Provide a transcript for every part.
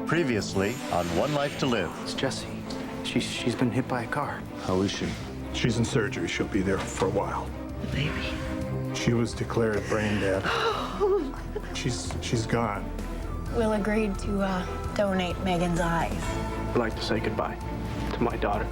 Previously on One Life to Live. It's Jessie. She's been hit by a car. How is she? She's in surgery. She'll be there for a while. The baby. She was declared brain dead. She's gone. Will agreed to donate Megan's eyes. I'd like to say goodbye to my daughter.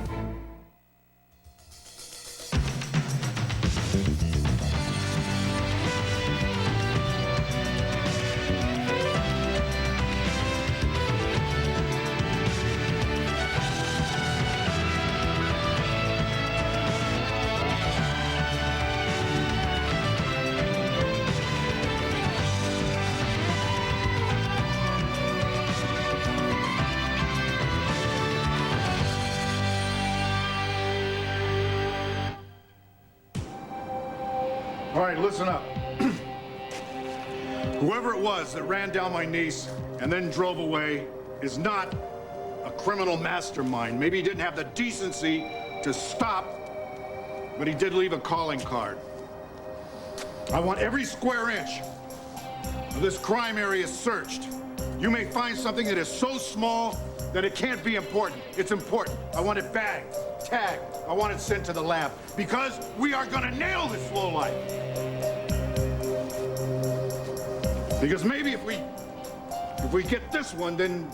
All right, listen up. Whoever it was that ran down my niece and then drove away is not a criminal mastermind. Maybe he didn't have the decency to stop, but he did leave a calling card. I want every square inch of this crime area searched. You may find something that is so small that it can't be important. It's important. I want it bagged, tagged. I want it sent to the lab because we are gonna nail this lowlife. Because maybe if we get this one, then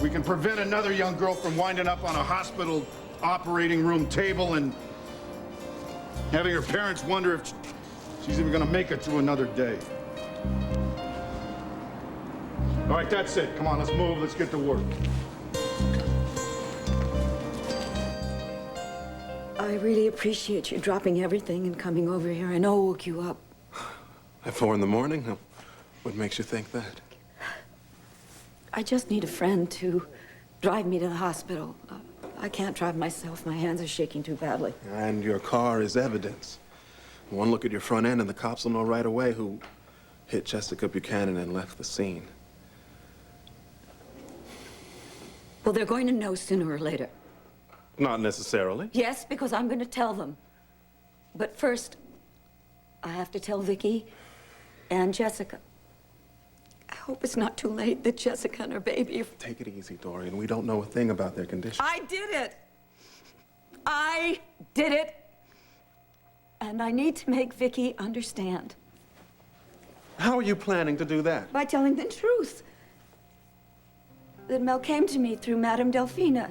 we can prevent another young girl from winding up on a hospital operating room table and having her parents wonder if she's even gonna make it through another day. All right, that's it. Come on, let's move. Let's get to work. I really appreciate you dropping everything and coming over here. I know I woke you up. At 4 in the morning? What makes you think that? I just need a friend to drive me to the hospital. I can't drive myself. My hands are shaking too badly. And your car is evidence. One look at your front end and the cops will know right away who hit Jessica Buchanan and left the scene. Well, they're going to know sooner or later. Not necessarily. Yes, because I'm going to tell them. But first, I have to tell Vicky and Jessica. I hope it's not too late that Jessica and her baby... Take it easy, Dorian. We don't know a thing about their condition. I did it! I did it! And I need to make Vicky understand. How are you planning to do that? By telling the truth. That Mel came to me through Madame Delphina.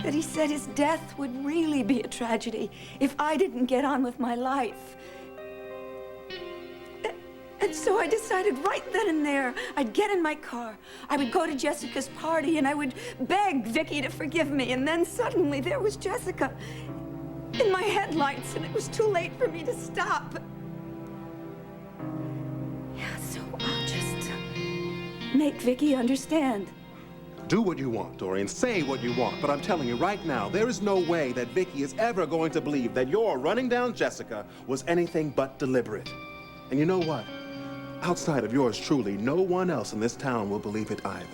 That he said his death would really be a tragedy if I didn't get on with my life. And so I decided right then and there, I'd get in my car, I would go to Jessica's party, and I would beg Vicky to forgive me. And then suddenly there was Jessica in my headlights, and it was too late for me to stop. Yeah, so I'll just make Vicky understand. Do what you want, Dorian. Say what you want. But I'm telling you right now, there is no way that Vicky is ever going to believe that your running down Jessica was anything but deliberate. And you know what? Outside of yours truly, no one else in this town will believe it either.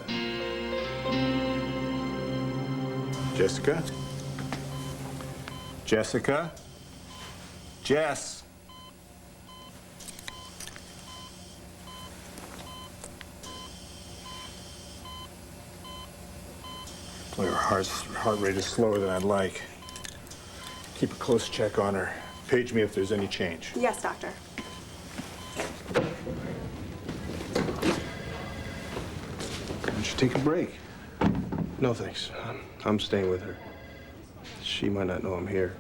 Jessica? Jessica? Jess? Well, her heart rate is slower than I'd like. Keep a close check on her. Page me if there's any change. Yes, doctor. Why don't you take a break? No, thanks. I'm staying with her. She might not know I'm here,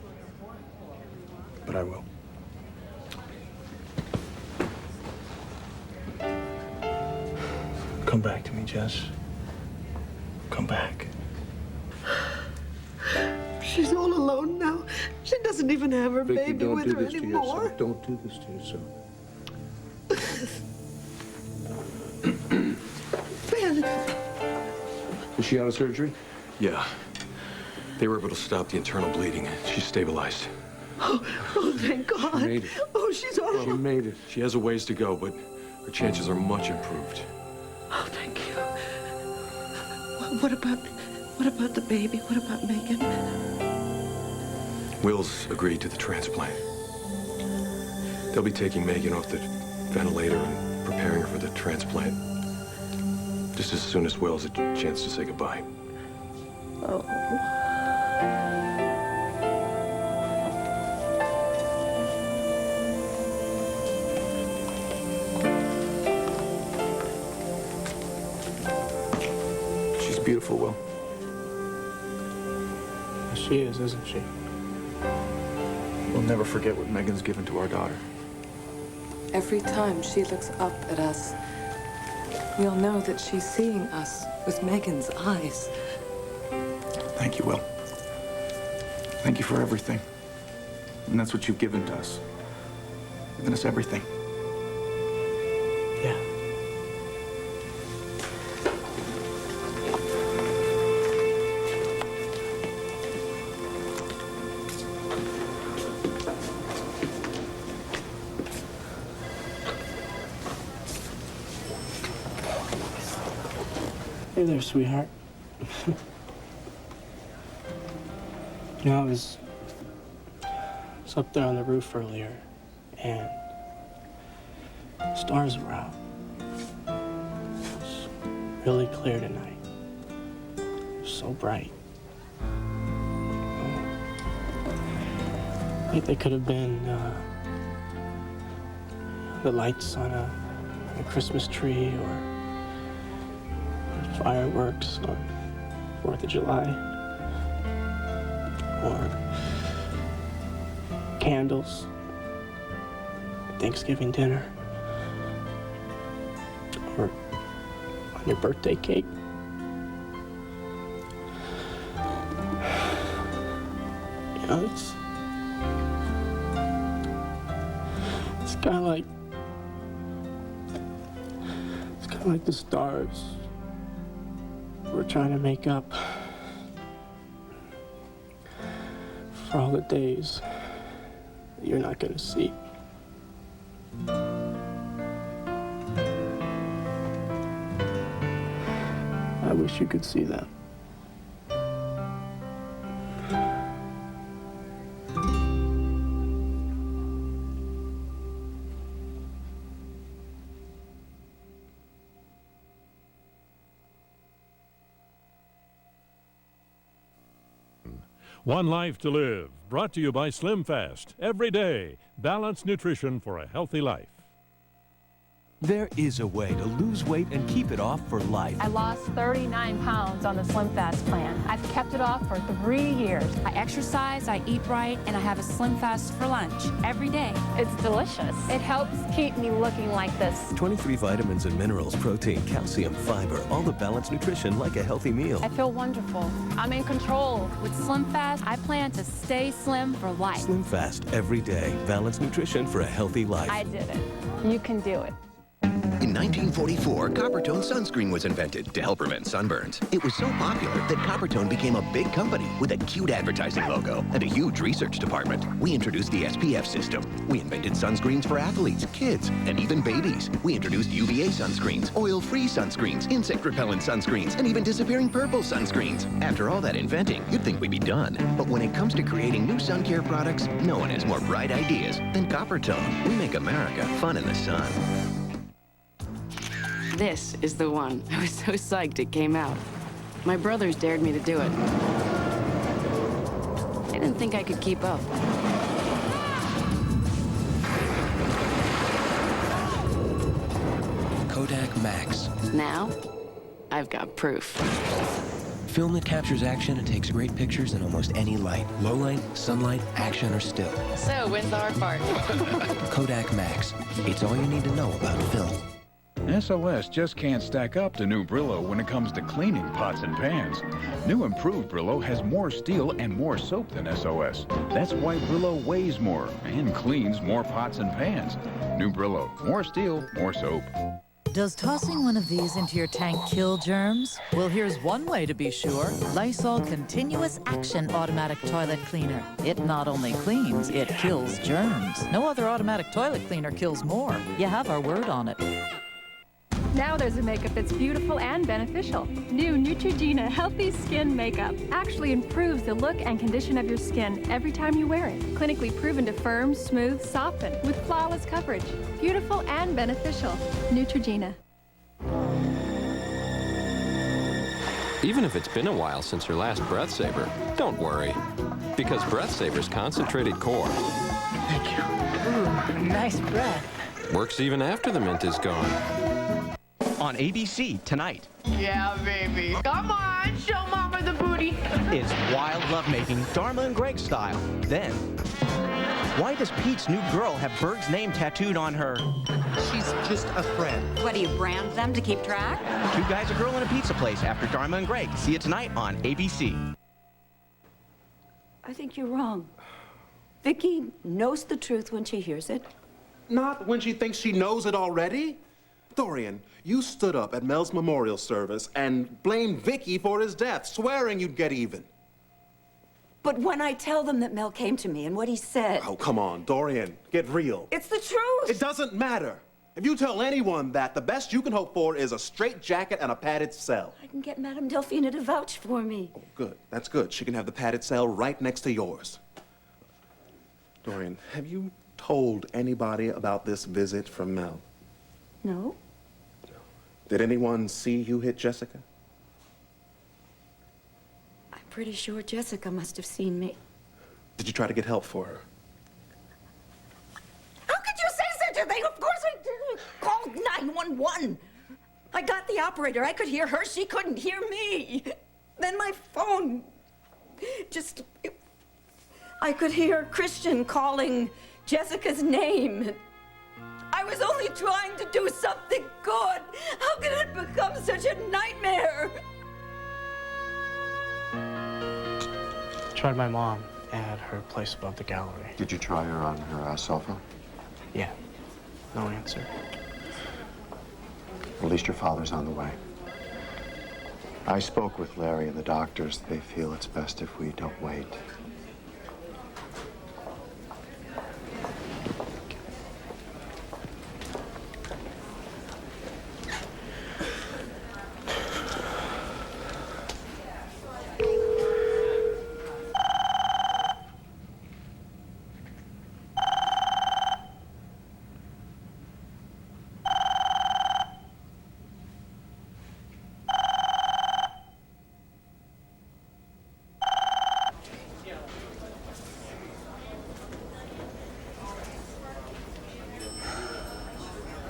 but I will. Come back to me, Jess. Come back. She's all alone now. She doesn't even have her Vicky, baby with her anymore. Don't do this to yourself. Ben. Is she out of surgery? Yeah. They were able to stop the internal bleeding. She's stabilized. Oh, thank God. She made it. Oh, she's all She made it. She has a ways to go, but her chances are much improved. Oh, thank you. What about the baby? What about Megan? Will's agreed to the transplant. They'll be taking Megan off the ventilator and preparing her for the transplant Just as soon as Will has a chance to say goodbye. Oh. She's beautiful, Will. She is, isn't she? We'll never forget what Megan's given to our daughter. Every time she looks up at us, we'll know that she's seeing us with Megan's eyes. Thank you, Will. Thank you for everything. And that's what you've given to us. Given us everything. Yeah. Hey there, sweetheart. You know, I was up there on the roof earlier, and the stars were out. It was really clear tonight. It was so bright. I think they could have been the lights on a Christmas tree, or fireworks on 4th of July, or candles at Thanksgiving dinner, or on your birthday cake. You know, it's kind of like the stars. We're trying to make up for all the days that you're not going to see. I wish you could see that. One Life to Live, brought to you by Slim Fast. Every day, balanced nutrition for a healthy life. There is a way to lose weight and keep it off for life. I lost 39 pounds on the Slim Fast plan. I've kept it off for 3 years. I exercise, I eat right, and I have a Slim Fast for lunch every day. It's delicious. It helps keep me looking like this. 23 vitamins and minerals, protein, calcium, fiber, all the balanced nutrition like a healthy meal. I feel wonderful. I'm in control. With Slim Fast, I plan to stay slim for life. Slim Fast every day. Balanced nutrition for a healthy life. I did it. You can do it. In 1944, Coppertone sunscreen was invented to help prevent sunburns. It was so popular that Coppertone became a big company with a cute advertising logo and a huge research department. We introduced the SPF system. We invented sunscreens for athletes, kids, and even babies. We introduced UVA sunscreens, oil-free sunscreens, insect repellent sunscreens, and even disappearing purple sunscreens. After all that inventing, you'd think we'd be done. But when it comes to creating new sun care products, no one has more bright ideas than Coppertone. We make America fun in the sun. This is the one. I was so psyched it came out. My brothers dared me to do it. I didn't think I could keep up. Kodak Max. Now, I've got proof. Film that captures action and takes great pictures in almost any light. Low light, sunlight, action, or still. So, when's the hard part? Kodak Max. It's all you need to know about film. SOS just can't stack up to new Brillo when it comes to cleaning pots and pans. New improved Brillo has more steel and more soap than SOS. That's why Brillo weighs more and cleans more pots and pans. New Brillo, more steel, more soap. Does tossing one of these into your tank kill germs? Well, here's one way to be sure. Lysol Continuous Action Automatic Toilet Cleaner. It not only cleans, it kills germs. No other automatic toilet cleaner kills more. You have our word on it. Now there's a makeup that's beautiful and beneficial. New Neutrogena Healthy Skin Makeup actually improves the look and condition of your skin every time you wear it. Clinically proven to firm, smooth, soften with flawless coverage. Beautiful and beneficial. Neutrogena. Even if it's been a while since your last breath saver, don't worry. Because Breath Saver's concentrated core Thank you. Ooh, nice breath. works even after the mint is gone. On ABC tonight. Yeah, baby. Come on, show Mama the booty. It's wild lovemaking, Dharma and Greg style. Then, why does Pete's new girl have Berg's name tattooed on her? She's just a friend. What, do you brand them to keep track? Two Guys, a Girl, and a Pizza Place after Dharma and Greg. See it tonight on ABC. I think you're wrong. Vicky knows the truth when she hears it. Not when she thinks she knows it already. Dorian, you stood up at Mel's memorial service and blamed Vicky for his death, swearing you'd get even. But when I tell them that Mel came to me and what he said... Oh, come on, Dorian, get real. It's the truth! It doesn't matter. If you tell anyone that, the best you can hope for is a straitjacket and a padded cell. I can get Madame Delphine to vouch for me. Oh, good. That's good. She can have the padded cell right next to yours. Dorian, have you told anybody about this visit from Mel? No. Did anyone see you hit Jessica? I'm pretty sure Jessica must have seen me. Did you try to get help for her? How could you say such a thing? Of course I didn't. Called 911. I got the operator. I could hear her. She couldn't hear me. Then my phone just... I could hear Christian calling Jessica's name. I was only trying to do something good. How could it become such a nightmare? Tried my mom at her place above the gallery. Did you try her on her cell phone? Yeah, no answer. At least your father's on the way. I spoke with Larry and the doctors. They feel it's best if we don't wait.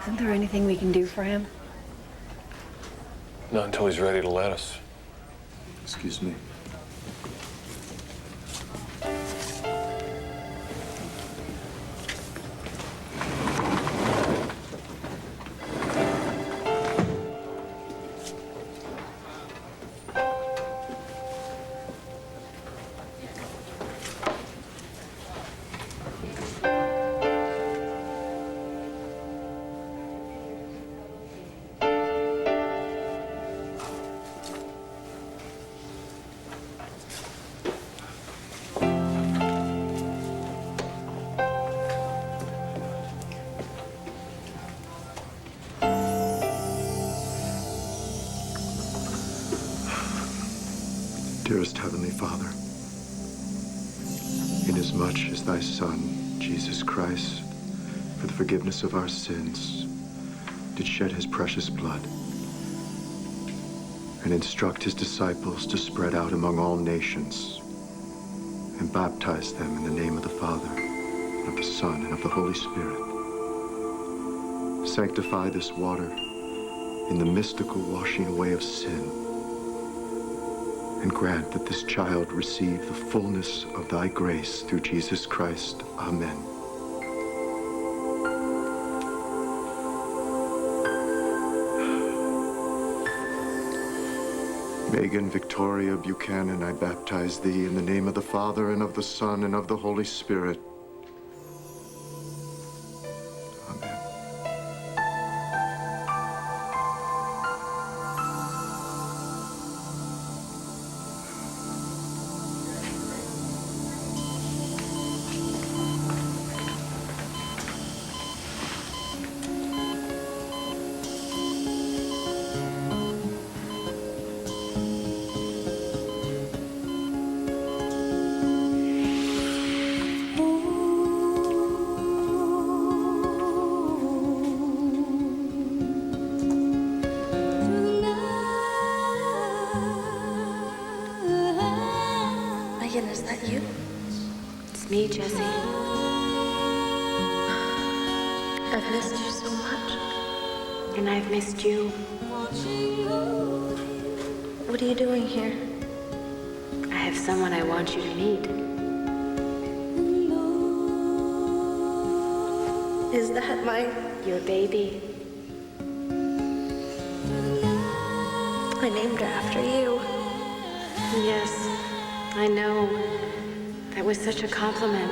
Isn't there anything we can do for him? Not until he's ready to let us. Excuse me. Dearest Heavenly Father, inasmuch as thy Son, Jesus Christ, for the forgiveness of our sins, did shed his precious blood, and instruct his disciples to spread out among all nations, and baptize them in the name of the Father, and of the Son, and of the Holy Spirit. Sanctify this water in the mystical washing away of sin, and grant that this child receive the fullness of thy grace through Jesus Christ. Amen. Megan Victoria Buchanan, I baptize thee in the name of the Father, and of the Son, and of the Holy Spirit. Ooh. It's me, Jesse. I've missed you so much. And I've missed you. What are you doing here? I have someone I want you to meet. Is that your baby? I named her after you. Yes, I know. That was such a compliment.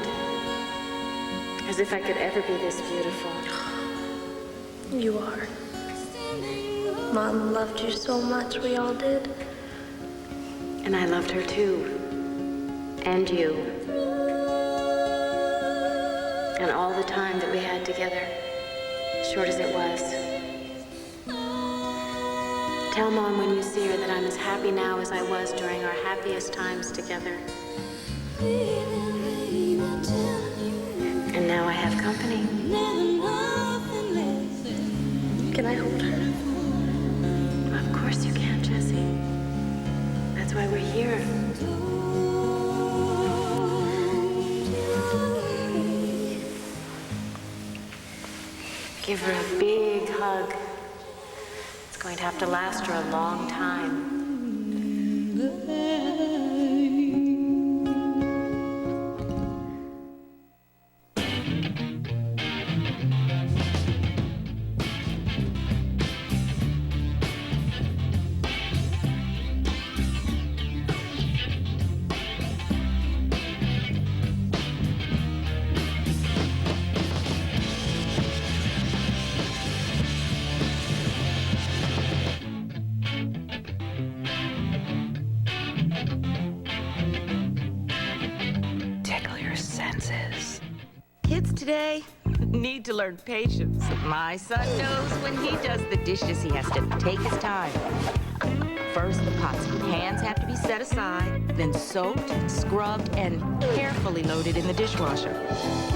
As if I could ever be this beautiful. You are. Mom loved you so much, we all did. And I loved her too. And you. And all the time that we had together, short as it was. Tell Mom when you see her that I'm as happy now as I was during our happiest times together. And now I have company. Can I hold her? Of course you can, Jessie. That's why we're here. Give her a big hug. It's going to have to last her a long time. Kids today need to learn patience. My son knows when he does the dishes, he has to take his time. First, the pots and pans have to be set aside, then soaked, scrubbed, and carefully loaded in the dishwasher.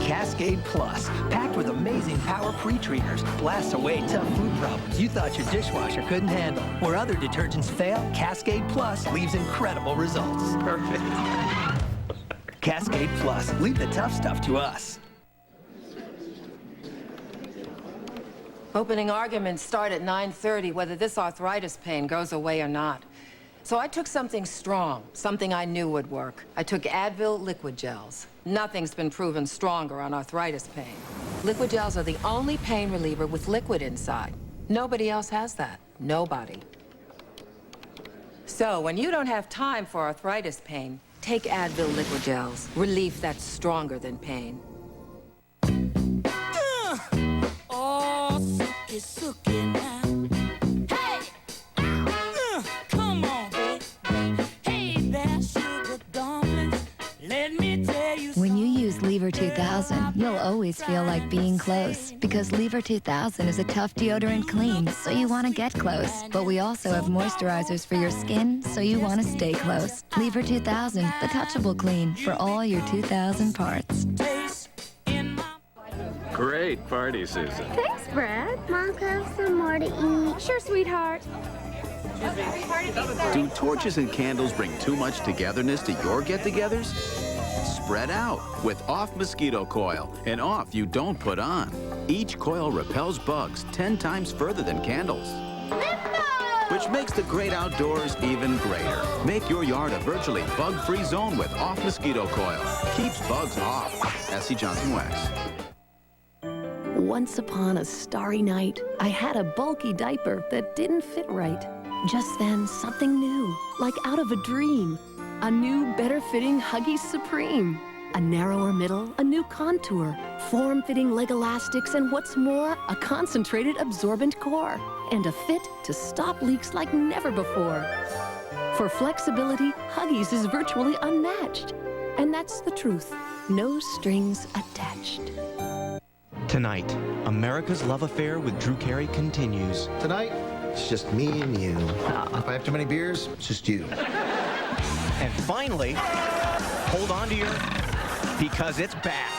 Cascade Plus, packed with amazing power pre-treaters, blasts away tough food problems you thought your dishwasher couldn't handle. Where other detergents fail, Cascade Plus leaves incredible results. Perfect. Cascade Plus, leave the tough stuff to us. Opening arguments start at 9:30, whether this arthritis pain goes away or not. So I took something strong, something I knew would work. I took Advil liquid gels. Nothing's been proven stronger on arthritis pain. Liquid gels are the only pain reliever with liquid inside. Nobody else has that. Nobody. So when you don't have time for arthritis pain, take Advil liquid gels. Relief that's stronger than pain. Suki now. Hey! Come on, baby. Hey there, sugar dumplings. Let me tell you When you use Lever 2000, you'll always feel like being close. Because Lever 2000 is a tough deodorant clean, so you want to get close. But we also have moisturizers for your skin, so you want to stay close. Lever 2000, the touchable clean for all your 2000 parts. Great party, Susan. Thanks, Brad. Mom, can I have some more to eat? Sure, sweetheart. Do torches and candles bring too much togetherness to your get-togethers? Spread out with Off Mosquito Coil, an off you don't put on. Each coil repels bugs 10 times further than candles. Which makes the great outdoors even greater. Make your yard a virtually bug-free zone with Off Mosquito Coil. Keeps bugs off. S.C. Johnson Wax. Once upon a starry night, I had a bulky diaper that didn't fit right. Just then, something new, like out of a dream. A new, better-fitting Huggies Supreme. A narrower middle, a new contour, form-fitting leg elastics, and what's more, a concentrated absorbent core. And a fit to stop leaks like never before. For flexibility, Huggies is virtually unmatched. And that's the truth. No strings attached. Tonight, America's love affair with Drew Carey continues. Tonight, it's just me and you. If I have too many beers, it's just you. And finally, hold on to your... because it's back.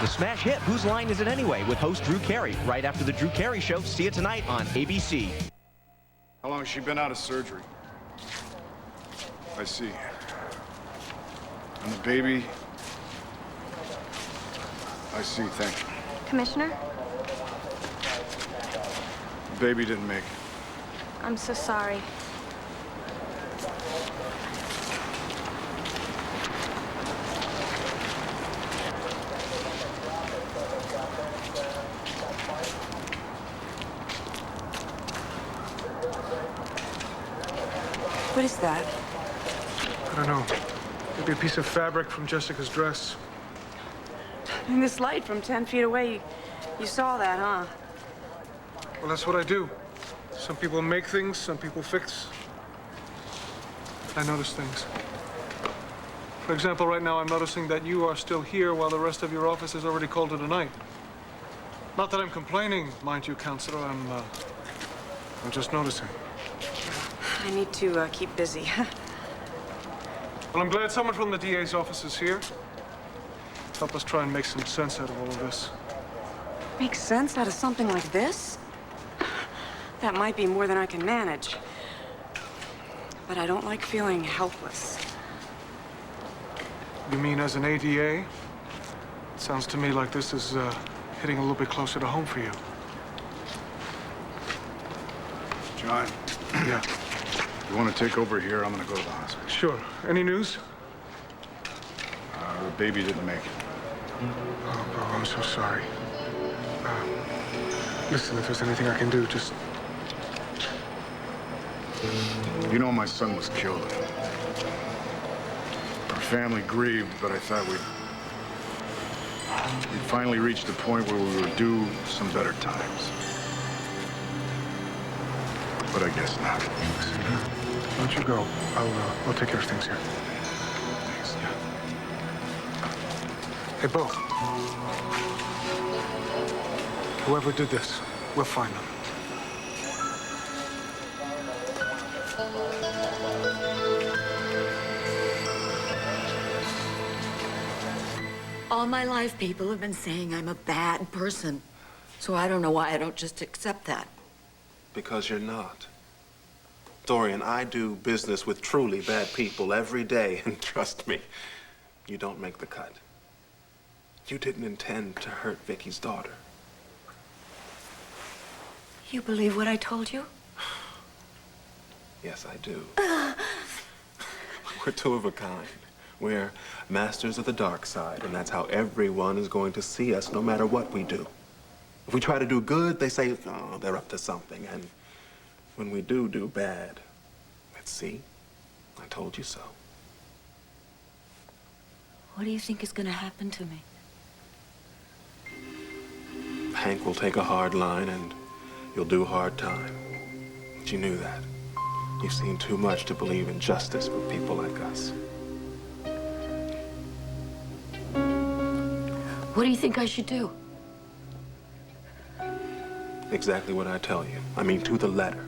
The smash hit, Whose Line Is It Anyway? With host Drew Carey, right after the Drew Carey Show. See it tonight on ABC. How long has she been out of surgery? I see. And the baby, I see, thank you. Commissioner? Baby didn't make it. I'm so sorry. What is that? I don't know. Maybe a piece of fabric from Jessica's dress. In this light from 10 feet away, you saw that, huh? Well, that's what I do. Some people make things, some people fix. I notice things. For example, right now I'm noticing that you are still here while the rest of your office is already called it a night. Not that I'm complaining, mind you, Counselor. I'm just noticing. I need to keep busy. Well, I'm glad someone from the DA's office is here. Help us try and make some sense out of all of this. Make sense out of something like this? That might be more than I can manage. But I don't like feeling helpless. You mean as an ADA? It sounds to me like this is hitting a little bit closer to home for you. John. Yeah. You want to take over here? I'm going to go to the hospital. Sure. Any news? The baby didn't make it. Oh, bro, I'm so sorry. Listen, if there's anything I can do, just... You know my son was killed. Our family grieved, but I thought we'd finally reached the point where we were due some better times. But I guess not. Listen, why don't you go? I'll take care of things here. Thanks. Yeah. Hey, Bo. Whoever did this, we'll find them. All my life, people have been saying I'm a bad person. So I don't know why I don't just accept that. Because you're not. Dorian, I do business with truly bad people every day, and trust me, you don't make the cut. You didn't intend to hurt Vicky's daughter. You believe what I told you? Yes, I do. We're two of a kind. We're masters of the dark side, and that's how everyone is going to see us, no matter what we do. If we try to do good, they say, oh, they're up to something. And when we do bad, let's see, I told you so. What do you think is going to happen to me? Hank will take a hard line, and you'll do hard time. But you knew that. You've seen too much to believe in justice for people like us. What do you think I should do? Exactly what I tell you. I mean, to the letter.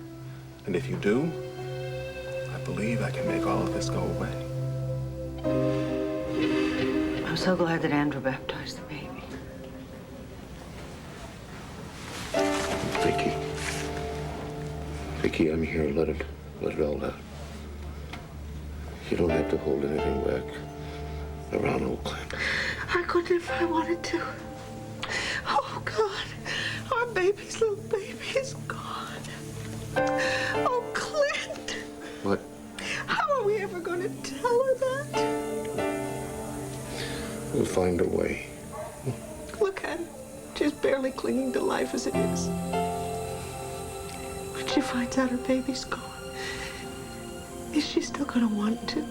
And if you do, I believe I can make all of this go away. I'm so glad that Andrew baptized the baby. Vicky. Vicky, I'm here. Let it all out. You don't have to hold anything back around Oltl. I couldn't if I wanted to. Oh, God. Our baby's little baby is gone. Oh, Clint. What? How are we ever going to tell her that? We'll find a way. Look at her. She's barely clinging to life as it is. When she finds out her baby's gone, is she still going to want to?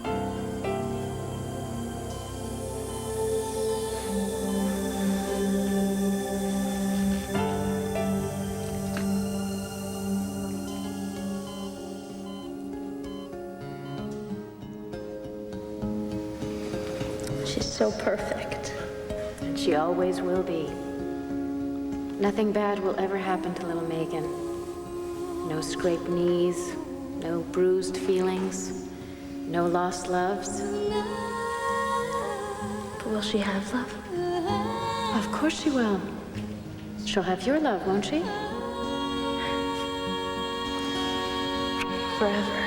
She's so perfect. And she always will be. Nothing bad will ever happen to little Megan. No scraped knees, no bruised feelings, no lost loves. But will she have love? Of course she will. She'll have your love, won't she? Forever.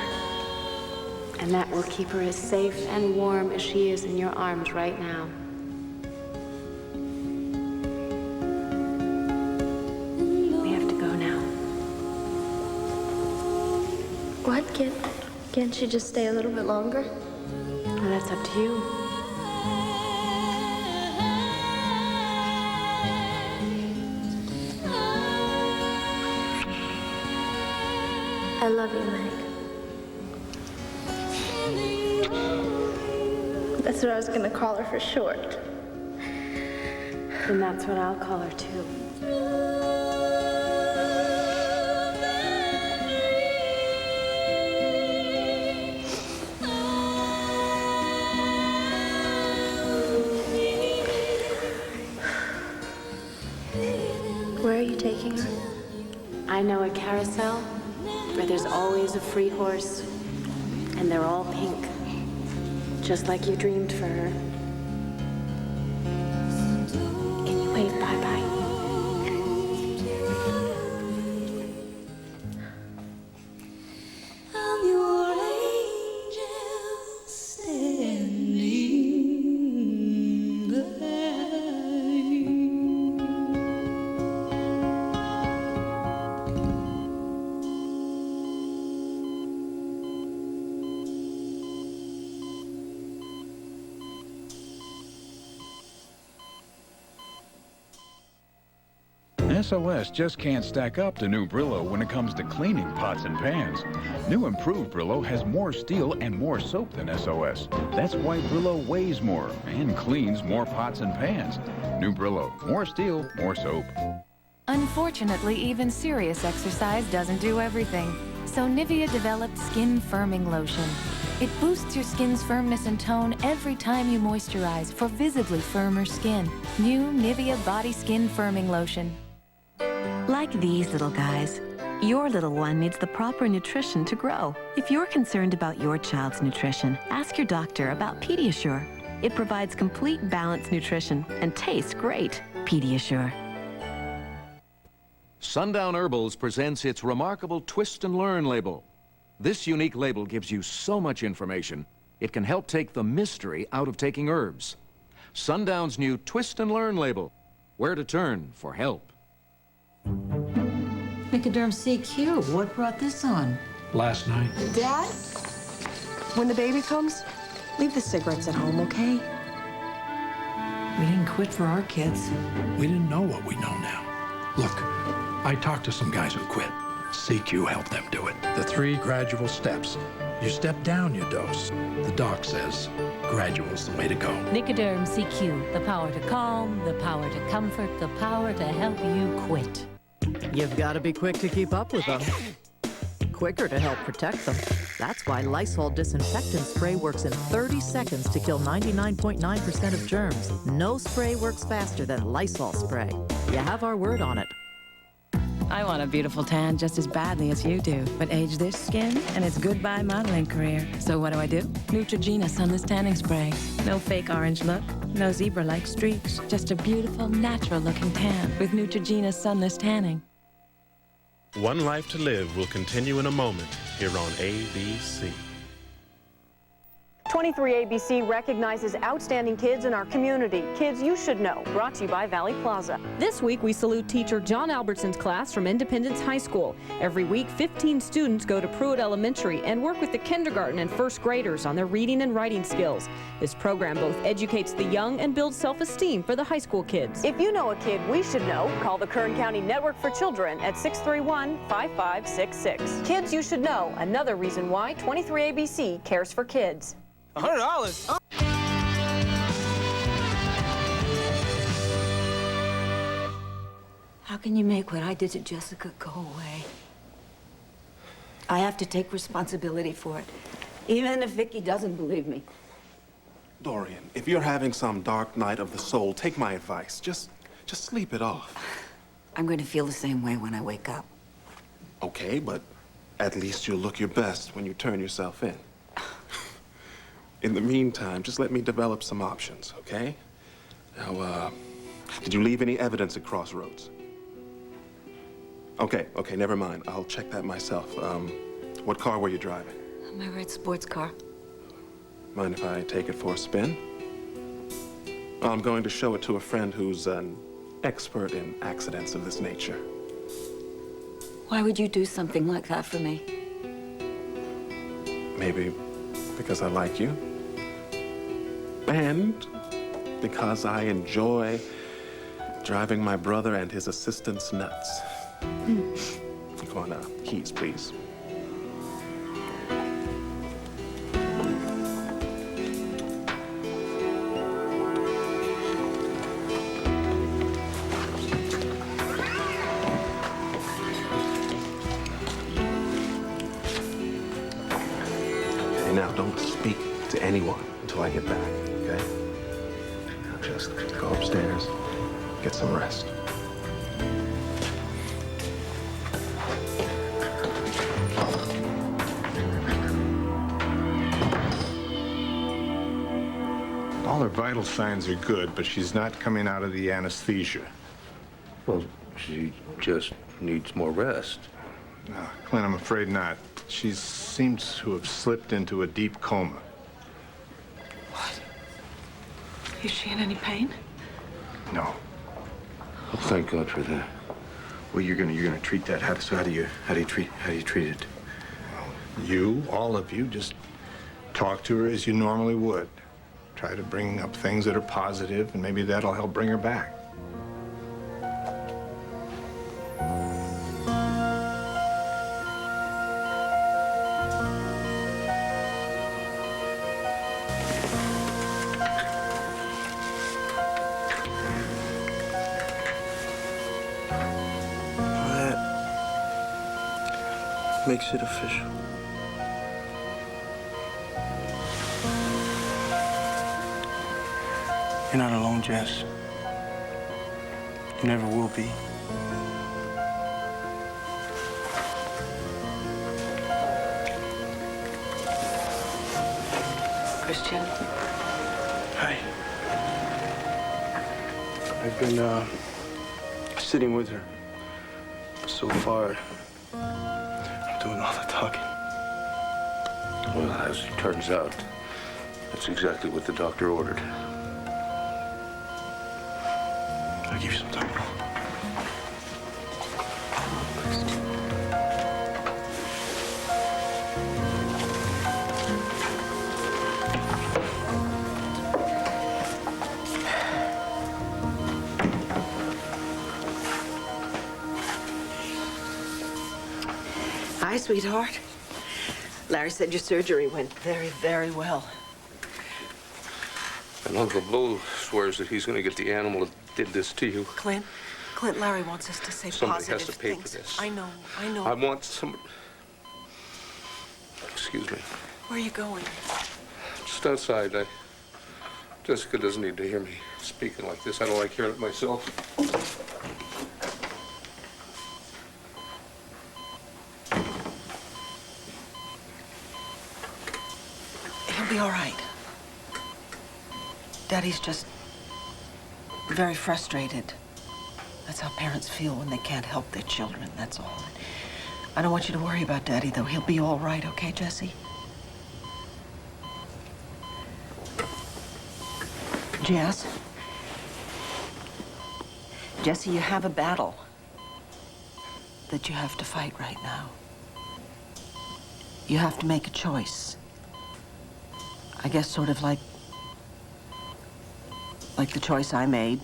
And that will keep her as safe and warm as she is in your arms right now. What? Can't she just stay a little bit longer? Well, that's up to you. I love you, Meg. That's what I was gonna call her for short. And that's what I'll call her, too. Where are you taking her? I know a carousel where there's always a free horse, and they're all pink, just like you dreamed for her. Can you wave bye-bye? I'm your angel standing there. SOS just can't stack up to new Brillo when it comes to cleaning pots and pans. New improved Brillo has more steel and more soap than SOS. That's why Brillo weighs more and cleans more pots and pans. New Brillo, more steel, more soap. Unfortunately, even serious exercise doesn't do everything. So Nivea developed Skin Firming Lotion. It boosts your skin's firmness and tone every time you moisturize for visibly firmer skin. New Nivea Body Skin Firming Lotion. Like these little guys, your little one needs the proper nutrition to grow. If you're concerned about your child's nutrition, ask your doctor about Pediasure. It provides complete balanced nutrition and tastes great. Pediasure. Sundown Herbals presents its remarkable Twist and Learn label. This unique label gives you so much information, it can help take the mystery out of taking herbs. Sundown's new Twist and Learn label, where to turn for help. Nicoderm CQ, what brought this on? Last night. Dad, when the baby comes, leave the cigarettes at home, okay? We didn't quit for our kids. We didn't know what we know now. Look, I talked to some guys who quit. CQ helped them do it. The 3 gradual steps. You step down, you dose. The doc says gradual's the way to go. Nicoderm CQ, the power to calm, the power to comfort, the power to help you quit. You've got to be quick to keep up with them. Quicker to help protect them. That's why Lysol disinfectant spray works in 30 seconds to kill 99.9% of germs. No spray works faster than Lysol spray. You have our word on it. I want a beautiful tan just as badly as you do, but age this skin and it's goodbye modeling career. So what do? Neutrogena Sunless Tanning Spray. No fake orange look, no zebra-like streaks, just a beautiful, natural-looking tan with Neutrogena Sunless Tanning. One Life to Live will continue in a moment here on ABC. 23ABC recognizes outstanding kids in our community. Kids you should know, brought to you by Valley Plaza. This week we salute teacher John Albertson's class from Independence High School. Every week 15 students go to Pruitt Elementary and work with the kindergarten and first graders on their reading and writing skills. This program both educates the young and builds self-esteem for the high school kids. If you know a kid we should know, call the Kern County Network for Children at 631-5566. Kids you should know, another reason why 23ABC cares for kids. $100? How can you make what I did to Jessica go away? I have to take responsibility for it, even if Vicky doesn't believe me. Dorian, if you're having some dark night of the soul, take my advice. Just sleep it off. I'm going to feel the same way when I wake up. Okay, but at least you'll look your best when you turn yourself in. In the meantime, just let me develop some options, okay? Now, did you leave any evidence at Crossroads? Okay, never mind. I'll check that myself. What car were you driving? My red sports car. Mind if I take it for a spin? I'm going to show it to a friend who's an expert in accidents of this nature. Why would you do something like that for me? Maybe because I like you. And because I enjoy driving my brother and his assistants nuts. Go on now. Keys, please. Now, don't speak to anyone until I get back, okay? Now just go upstairs, get some rest. All her vital signs are good, but she's not coming out of the anesthesia. Well, she just needs more rest. No, Clint, I'm afraid not. She seems to have slipped into a deep coma. What? Is she in any pain? No. Oh, thank God for that. Well, you're gonna treat that. How do you treat it? You, all of you, just talk to her as you normally would. Try to bring up things that are positive, and maybe that'll help bring her back. Makes it official. You're not alone, Jess. You never will be. Christian? Hi. I've been, sitting with her. So far, I'm doing all the talking. Well, as it turns out, that's exactly what the doctor ordered. I'll give you some time. Hi, sweetheart. Larry said your surgery went very, very well. And Uncle Blue swears that he's going to get the animal that did this to you. Clint, Larry wants us to say Somebody positive has to pay things. for this. I know. I want some... Excuse me. Where are you going? Just outside. Jessica doesn't need to hear me speaking like this. I don't like hearing it myself. He'll be all right. Daddy's just very frustrated. That's how parents feel when they can't help their children, that's all. I don't want you to worry about Daddy, though. He'll be all right, okay, Jesse? Jess? Jesse, you have a battle that you have to fight right now. You have to make a choice. I guess sort of like the choice I made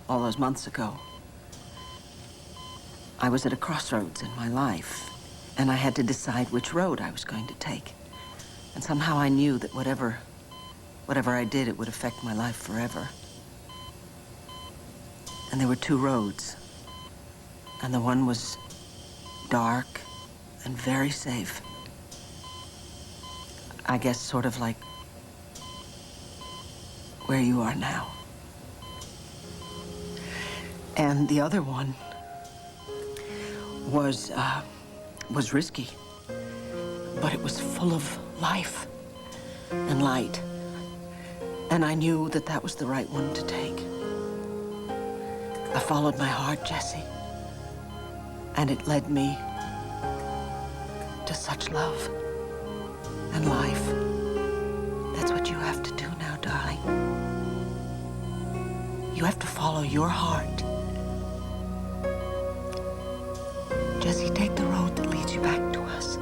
all those months ago. I was at a crossroads in my life, and I had to decide which road I was going to take. And somehow I knew that whatever I did, it would affect my life forever. And there were two roads. And the one was dark and very safe. I guess sort of like where you are now. And the other one was risky, but it was full of life and light. And I knew that that was the right one to take. I followed my heart, Jesse, and it led me to such love and life. That's what you have to do now, darling. You have to follow your heart. Jesse, take the road that leads you back to us.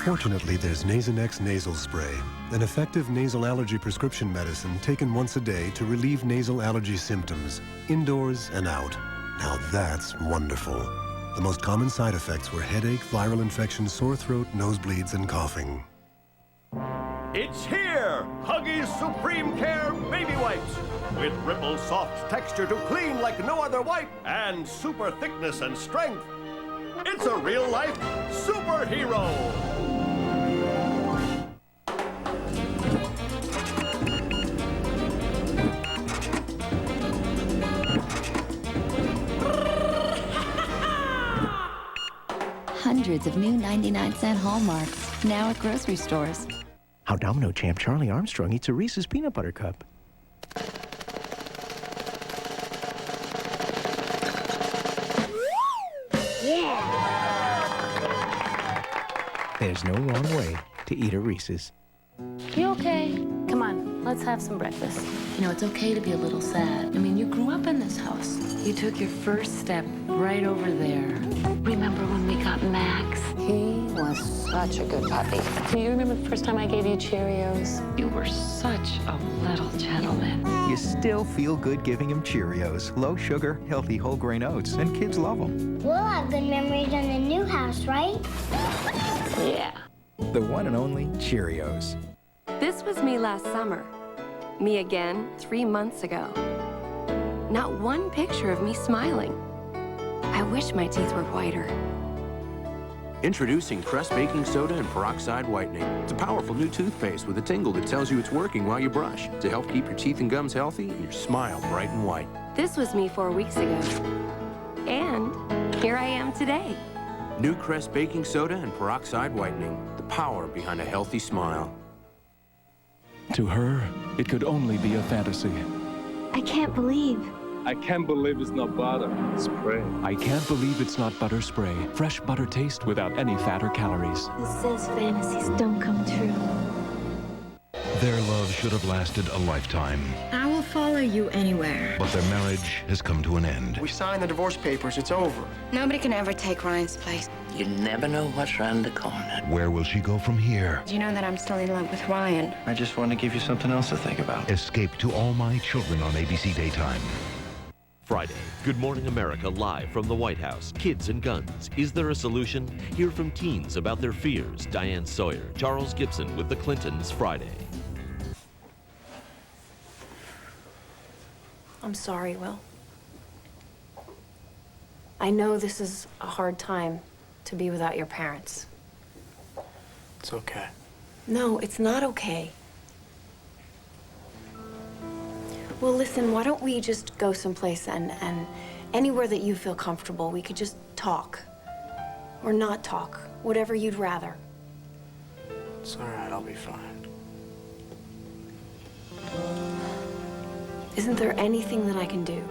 Fortunately, there's Nasonex nasal spray, an effective nasal allergy prescription medicine taken once a day to relieve nasal allergy symptoms, indoors and out. Now that's wonderful. The most common side effects were headache, viral infection, sore throat, nosebleeds, and coughing. It's here! Huggies Supreme Care Baby Wipes! With ripple soft texture to clean like no other wipe and super thickness and strength. It's a real-life superhero! Hundreds of new 99-cent Hallmarks, now at grocery stores. How Domino champ Charlie Armstrong eats a Reese's Peanut Butter Cup. There's no wrong way to eat a Reese's. You okay? Come on, let's have some breakfast. You know, it's okay to be a little sad. I mean, you grew up in this house. You took your first step right over there. Remember when we got Max? He was such a good puppy. Do you remember the first time I gave you Cheerios? You were such a little gentleman. You still feel good giving him Cheerios. Low sugar, healthy whole grain oats, and kids love them. We'll have good memories in the new house, right? Yeah. The one and only Cheerios. This was me last summer. Me again 3 months ago. Not one picture of me smiling. I wish my teeth were whiter. Introducing Crest Baking Soda and Peroxide Whitening. It's a powerful new toothpaste with a tingle that tells you it's working while you brush to help keep your teeth and gums healthy and your smile bright and white. This was me 4 weeks ago. And here I am today. New Crest Baking Soda and Peroxide Whitening. The power behind a healthy smile. To her, it could only be a fantasy. I can't believe. I can't believe it's not butter spray. I can't believe it's not butter spray. Fresh butter taste without any fat or calories. Who says fantasies don't come true? Their love should have lasted a lifetime, I will follow you anywhere. but their marriage has come to an end. We signed the divorce papers. It's over. Nobody can ever take Ryan's place. You never know what's around the corner. Where will she go from here? Do you know that I'm still in love with Ryan? I just wanted to give you something else to think about. Escape to All My Children on ABC Daytime. Friday, Good Morning America live from the White House. Kids and guns. Is there a solution? Hear from teens about their fears. Diane Sawyer, Charles Gibson with the Clintons Friday. I'm sorry, Will. I know this is a hard time to be without your parents. It's okay. No, it's not okay. Well, listen, why don't we just go someplace and anywhere that you feel comfortable, we could just talk. Or not talk, whatever you'd rather. It's all right. I'll be fine. Isn't there anything that I can do?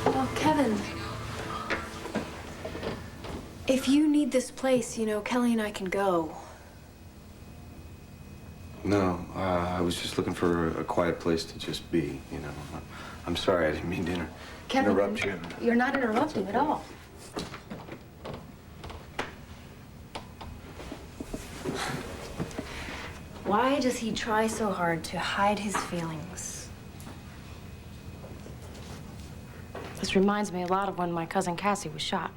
Oh, Kevin. If you need this place, you know, Kelly and I can go. No, I was just looking for a quiet place to just be, you know. I'm sorry, I didn't mean to interrupt you. You're not interrupting at all. Why does he try so hard to hide his feelings? This reminds me a lot of when my cousin Cassie was shot.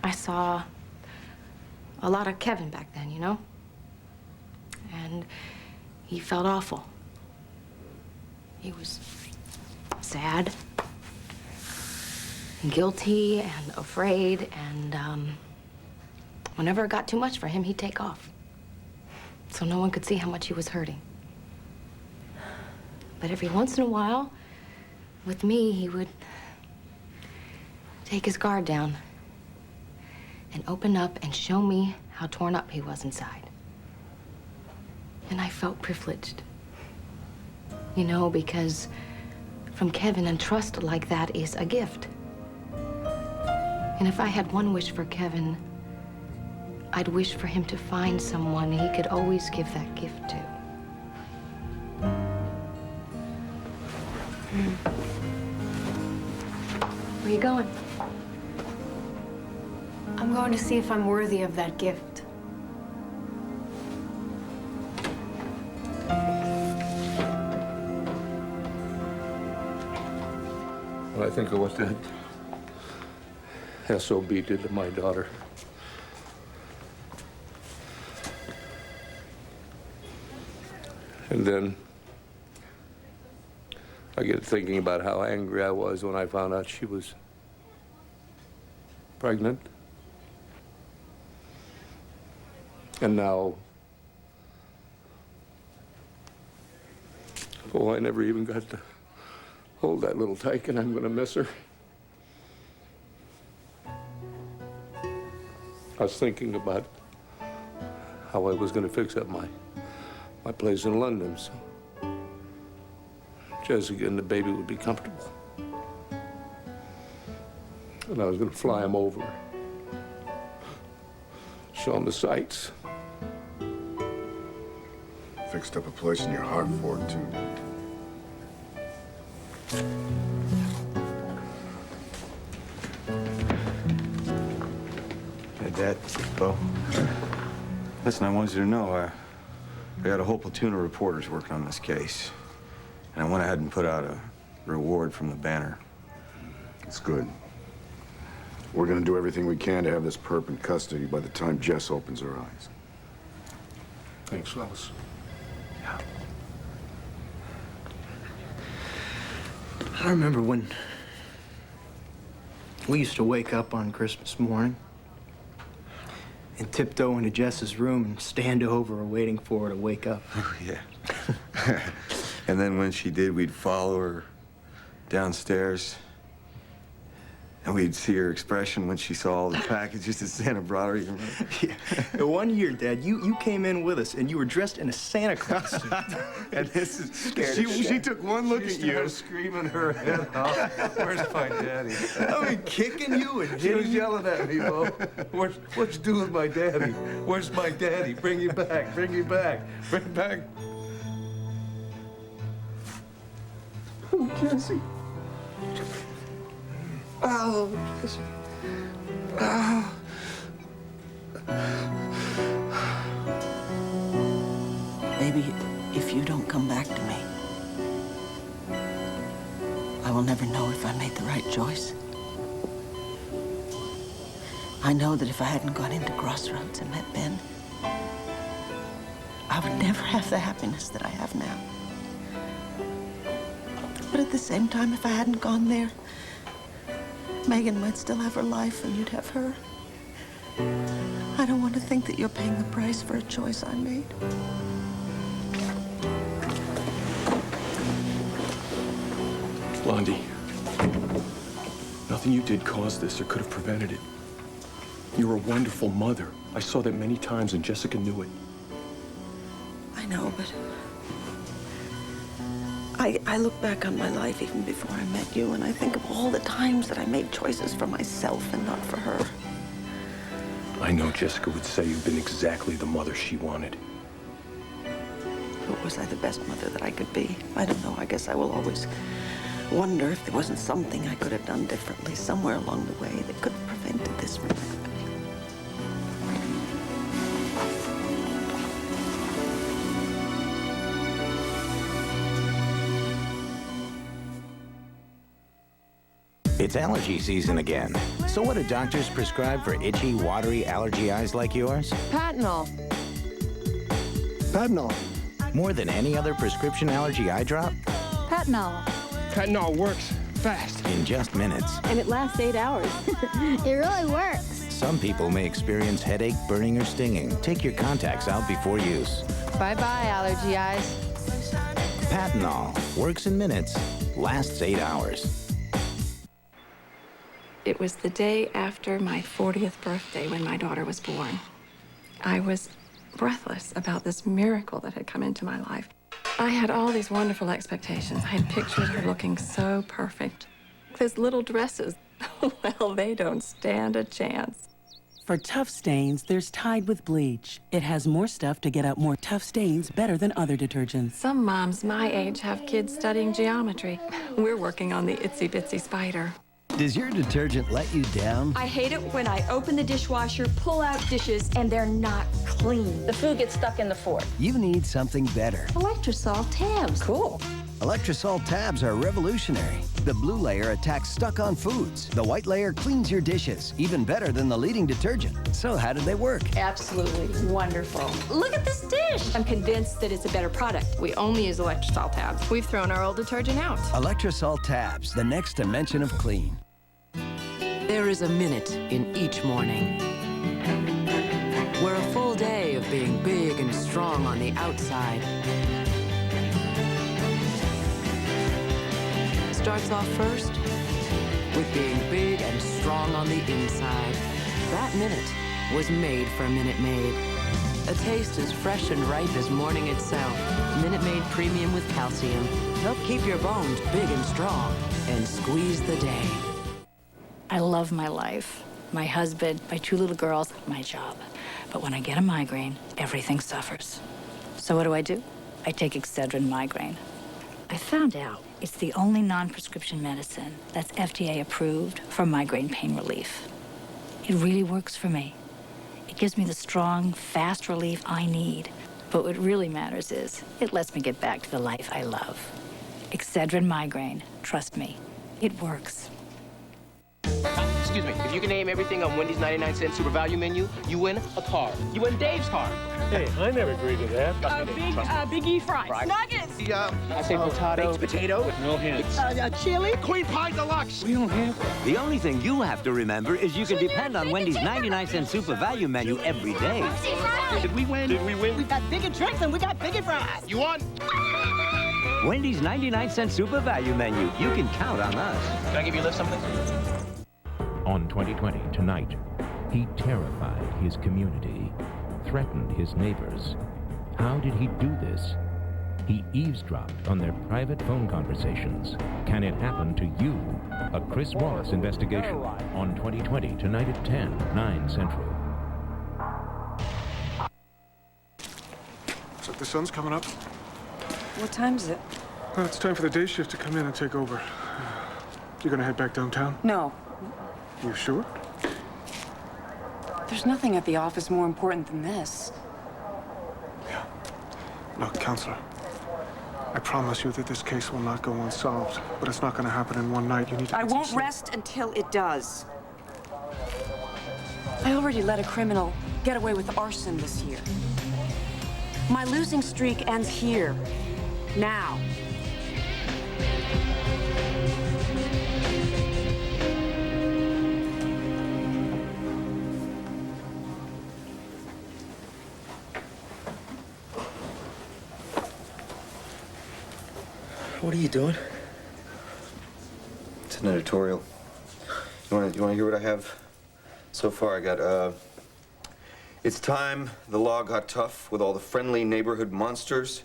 I saw a lot of Kevin back then, you know? And he felt awful. He was sad, and guilty, and afraid, and whenever it got too much for him, he'd take off. So no one could see how much he was hurting. But every once in a while, with me, he would take his guard down and open up and show me how torn up he was inside. And I felt privileged. You know, because from Kevin, and trust like that is a gift. And if I had one wish for Kevin, I'd wish for him to find someone he could always give that gift to. Where are you going? I'm going to see if I'm worthy of that gift. When I think of what that SOB did to my daughter. And then I get thinking about how angry I was when I found out she was pregnant. And now, oh, I never even got to hold that little tyke, and I'm gonna miss her. I was thinking about how I was gonna fix up my place in London, so Jessica and the baby would be comfortable. And I was gonna fly them over, show them the sights. Fixed up a place in your heart for it, too. Hey, Dad, Bo. Listen, I wanted you to know, I got a whole platoon of reporters working on this case. And I went ahead and put out a reward from the banner. It's good. We're gonna do everything we can to have this perp in custody by the time Jess opens her eyes. Thanks, fellas. I remember when we used to wake up on Christmas morning and tiptoe into Jess's room and stand over her waiting for her to wake up. Oh, yeah. And then when she did, we'd follow her downstairs. And we'd see her expression when she saw all the packages that Santa brought her. You remember? Yeah. One year, Dad, you came in with us and you were dressed in a Santa costume. And this is she took one look at you, screaming her head off. Where's my daddy? I mean, kicking you and She was yelling at me, Bo. What you do with my daddy? Where's my daddy? Bring you back. Bring you back. Bring back. Oh, Jesse. Oh, Jesse. Oh. Baby, if you don't come back to me, I will never know if I made the right choice. I know that if I hadn't gone into Crossroads and met Ben, I would never have the happiness that I have now. But at the same time, if I hadn't gone there, Megan might still have her life and you'd have her. I don't want to think that you're paying the price for a choice I made. Blondie, nothing you did caused this or could have prevented it. You're a wonderful mother. I saw that many times and Jessica knew it. I know, but I look back on my life even before I met you, and I think of all the times that I made choices for myself and not for her. I know Jessica would say you've been exactly the mother she wanted. But was I the best mother that I could be? I don't know. I guess I will always wonder if there wasn't something I could have done differently somewhere along the way that could have prevented this from happening. It's allergy season again. So what do doctors prescribe for itchy, watery allergy eyes like yours? Patanol. Patanol. More than any other prescription allergy eye drop? Patanol. Patanol works fast. In just minutes. And it lasts 8 hours. It really works. Some people may experience headache, burning, or stinging. Take your contacts out before use. Bye-bye, allergy eyes. Patanol. Works in minutes. Lasts 8 hours. It was the day after my 40th birthday when my daughter was born. I was breathless about this miracle that had come into my life. I had all these wonderful expectations. I had pictured her looking so perfect. Those little dresses, well, they don't stand a chance. For tough stains, there's Tide with bleach. It has more stuff to get out more tough stains better than other detergents. Some moms my age have kids studying geometry. We're working on the itsy bitsy spider. Does your detergent let you down? I hate it when I open the dishwasher, pull out dishes, and they're not clean. The food gets stuck in the fork. You need something better. Electrosol tabs. Cool. Electrosol tabs are revolutionary. The blue layer attacks stuck-on foods. The white layer cleans your dishes, even better than the leading detergent. So how did they work? Absolutely wonderful. Look at this dish. I'm convinced that it's a better product. We only use Electrosol tabs. We've thrown our old detergent out. Electrosol tabs, the next dimension of clean. There is a minute in each morning where a full day of being big and strong on the outside starts off first with being big and strong on the inside. That minute was made for Minute Maid. A taste as fresh and ripe as morning itself. Minute Maid Premium with calcium. Help keep your bones big and strong and squeeze the day. I love my life, my husband, my 2 little girls, my job. But when I get a migraine, everything suffers. So what do? I take Excedrin migraine. I found out it's the only non-prescription medicine that's FDA approved for migraine pain relief. It really works for me. It gives me the strong, fast relief I need. But what really matters is it lets me get back to the life I love. Excedrin migraine, trust me, it works. Excuse me, if you can name everything on Wendy's 99-cent super value menu, you win a car. You win Dave's car. Hey, I never agreed to that. Big E fries. Nuggets! I say potato. Baked potato. With no hints. Chili? Queen pie deluxe. We don't have. The only thing you have to remember is you can depend on Wendy's 99-cent super value menu every day. Did we win? Did we win? We got bigger drinks and we got bigger fries. You won? Wendy's 99-cent super value menu. You can count on us. Can I give you a lift something? On 2020 tonight, he terrified his community, threatened his neighbors. How did he do this? He eavesdropped on their private phone conversations. Can it happen to you? A Chris Wallace investigation on 2020 tonight at 10, 9 Central. So the sun's coming up. What time is it? Well, it's time for the day shift to come in and take over. You gonna head back downtown? No. You sure? There's nothing at the office more important than this. Look, Counselor, I promise you that this case will not go unsolved, but it's not going to happen in one night. You need to... I won't rest until it does. I already let a criminal get away with arson this year. My losing streak ends here, now. What are you doing? It's an editorial. You want to hear what I have so far? I got, it's time the law got tough with all the friendly neighborhood monsters,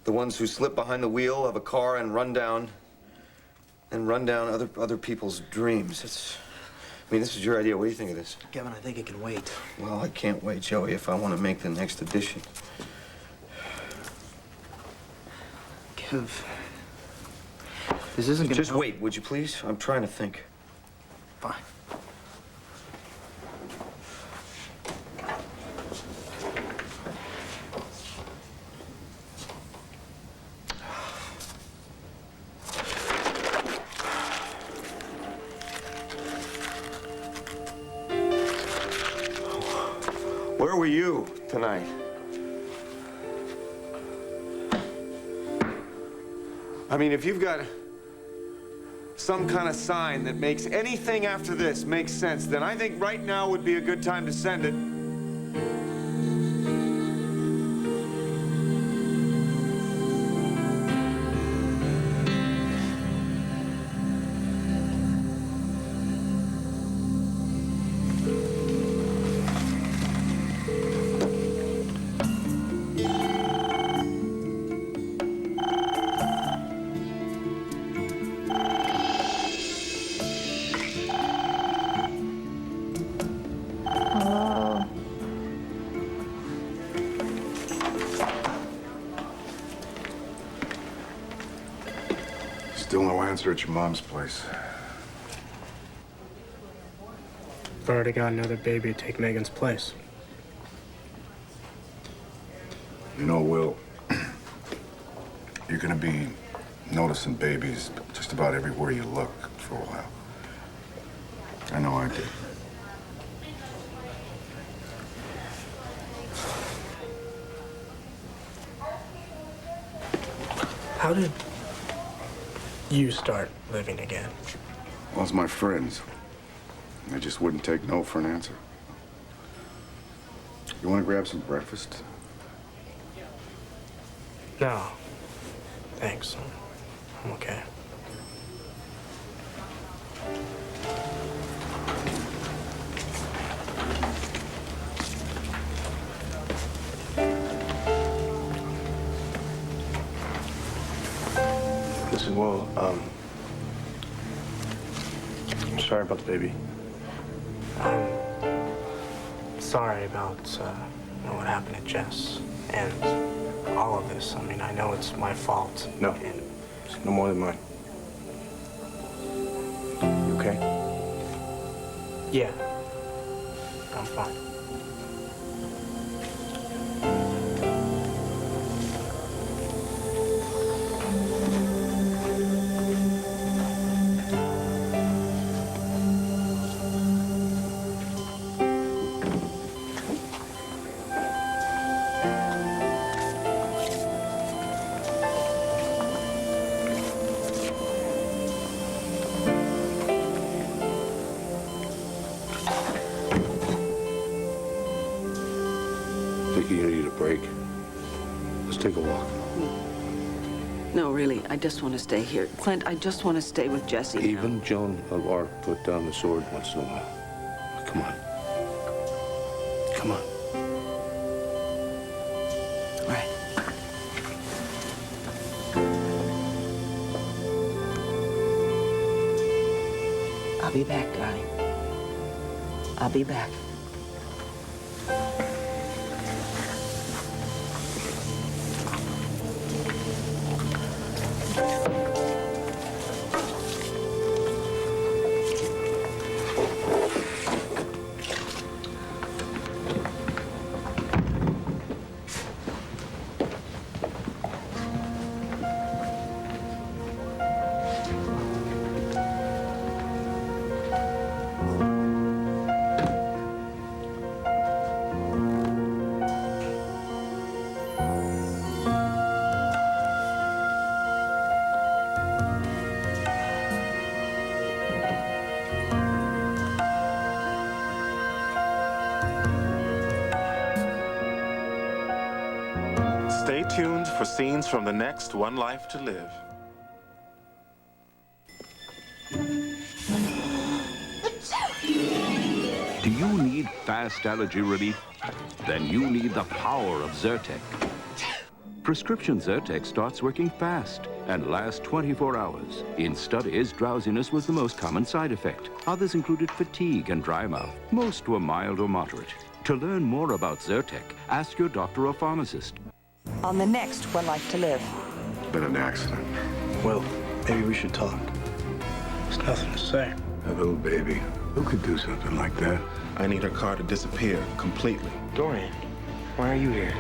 the ones who slip behind the wheel of a car and run down other people's dreams. I mean, this is your idea. What do you think of this? Kevin, I think it can wait. Well, I can't wait, Joey, if I want to make the next edition. Kev, this isn't gonna... Just wait, would you please? I'm trying to think. Fine. Where were you tonight? I mean, if you've got some kind of sign that makes anything after this make sense, then I think right now would be a good time to send it. Hello? answer at your mom's place. I've already got another baby to take Megan's place. You know, Will, you're gonna be noticing babies just about everywhere you look for a while. I know I did. How did you start living again? Well, it's my friends. They just wouldn't take no for an answer. You want to grab some breakfast? No. Thanks. I'm okay. Listen, Will, I'm sorry about the baby. I'm sorry about what happened to Jess and all of this. I mean, I know it's my fault. No, it's no more than mine. You okay? Yeah, I'm fine. Vicky, you need a break. Let's take a walk. No, really, I just want to stay here. Clint, I just want to stay with Jesse now. Even Joan of Arc put down the sword once in a while. Come on. Come on. All right. I'll be back, darling. I'll be back. Stay tuned for scenes from the next One Life to Live. Do you need fast allergy relief? Then you need the power of Zyrtec. Prescription Zyrtec starts working fast and lasts 24 hours. In studies, drowsiness was the most common side effect. Others included fatigue and dry mouth. Most were mild or moderate. To learn more about Zyrtec, ask your doctor or pharmacist. On the next One Life to Live. Been an accident. Well, maybe we should talk. There's nothing to say. That little baby. Who could do something like that? I need her car to disappear completely. Dorian, why are you here?